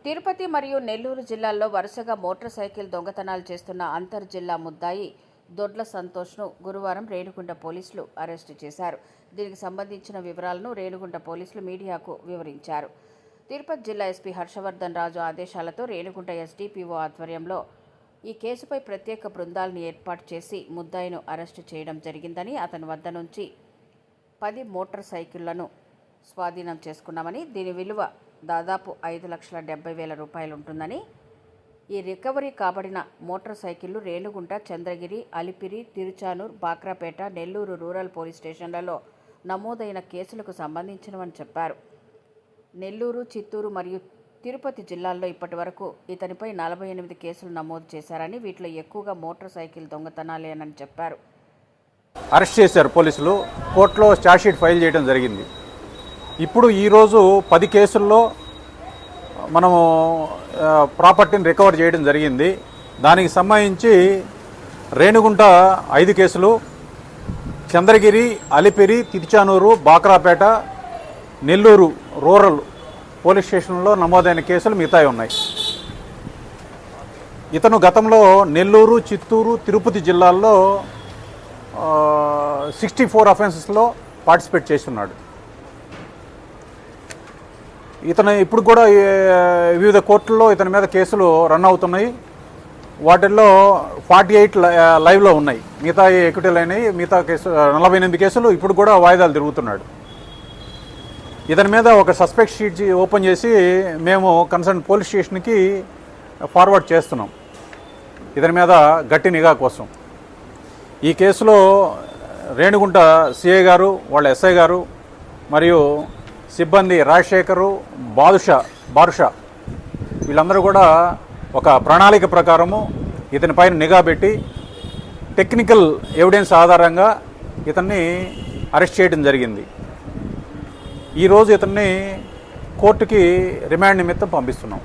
తిరుపతి మరియు నెల్లూరు జిల్లాల్లో వరుసగా మోటార్ సైకిల్ దొంగతనాలు చేస్తున్న అంతర్జిల్లా ముద్దాయి దొడ్ల సంతోష్ను గురువారం రేణిగుంట పోలీసులు అరెస్టు చేశారు. దీనికి సంబంధించిన వివరాలను రేణిగుంట పోలీసులు మీడియాకు వివరించారు. తిరుపతి జిల్లా ఎస్పీ హర్షవర్ధన్ రాజు ఆదేశాలతో రేణిగుంట ఎస్డిపిఓ ఆధ్వర్యంలో ఈ కేసుపై ప్రత్యేక బృందాలను ఏర్పాటు చేసి ముద్దాయిను అరెస్టు చేయడం జరిగిందని, అతని వద్ద నుంచి 10 మోటార్ సైకిళ్లను స్వాధీనం చేసుకున్నామని, దీని విలువ దాదాపు 5,70,000 రూపాయలు ఉంటుందని, ఈ రికవరీ కాబడిన మోటార్ సైకిళ్లు రేణిగుంట, చంద్రగిరి, అలిపిరి, తిరుచానూర్, బాక్రాపేట, నెల్లూరు రూరల్ పోలీస్ స్టేషన్లలో నమోదైన కేసులకు సంబంధించినవని చెప్పారు. నెల్లూరు, చిత్తూరు మరియు తిరుపతి జిల్లాల్లో ఇప్పటి వరకు ఇతనిపై 48 కేసులు నమోదు చేశారని, వీటిలో ఎక్కువగా మోటార్ సైకిల్ దొంగతనాలేనని చెప్పారు. అరెస్ట్ చేశారు పోలీసులు. కోర్టులో ఛార్జ్షీట్ ఫైల్ చేయడం జరిగింది. ఇప్పుడు ఈరోజు 10 కేసుల్లో మనము ప్రాపర్టీని రికవర్ చేయడం జరిగింది. దానికి సంబంధించి రేణిగుంట 5 కేసులు, చంద్రగిరి, అలిపిరి, తిరుచానూరు, బాక్రాపేట, నెల్లూరు రూరల్ పోలీస్ స్టేషన్లో నమోదైన కేసులు మిగతాయి ఉన్నాయి. ఇతను గతంలో నెల్లూరు, చిత్తూరు, తిరుపతి జిల్లాల్లో 64 అఫెన్సెస్లో పార్టిసిపేట్ చేస్తున్నాడు. ఇతను ఇప్పుడు కూడా వివిధ కోర్టుల్లో ఇతని మీద కేసులు రన్ అవుతున్నాయి. వాటిల్లో 48 లైవ్లో ఉన్నాయి, మిగతా ఎక్విటీలు అయినాయి. మిగతా కేసు 48 కేసులు ఇప్పుడు కూడా వాయిదాలు తిరుగుతున్నాడు. ఇతని మీద ఒక సస్పెక్ట్ షీట్ ఓపెన్ చేసి మేము కన్సర్న్ పోలీస్ స్టేషన్కి ఫార్వర్డ్ చేస్తున్నాం, ఇతని మీద గట్టి నిఘా కోసం. ఈ కేసులో రేణిగుంట సిఐ గారు, వాళ్ళ ఎస్ఐ గారు మరియు సిబ్బంది రాజశేఖరు, బారుషా వీళ్ళందరూ కూడా ఒక ప్రణాళిక ప్రకారము ఇతనిపైన నిఘా పెట్టి టెక్నికల్ ఎవిడెన్స్ ఆధారంగా ఇతన్ని అరెస్ట్ చేయడం జరిగింది. ఈరోజు ఇతన్ని కోర్టుకి రిమాండ్ నిమిత్తం పంపిస్తున్నాం.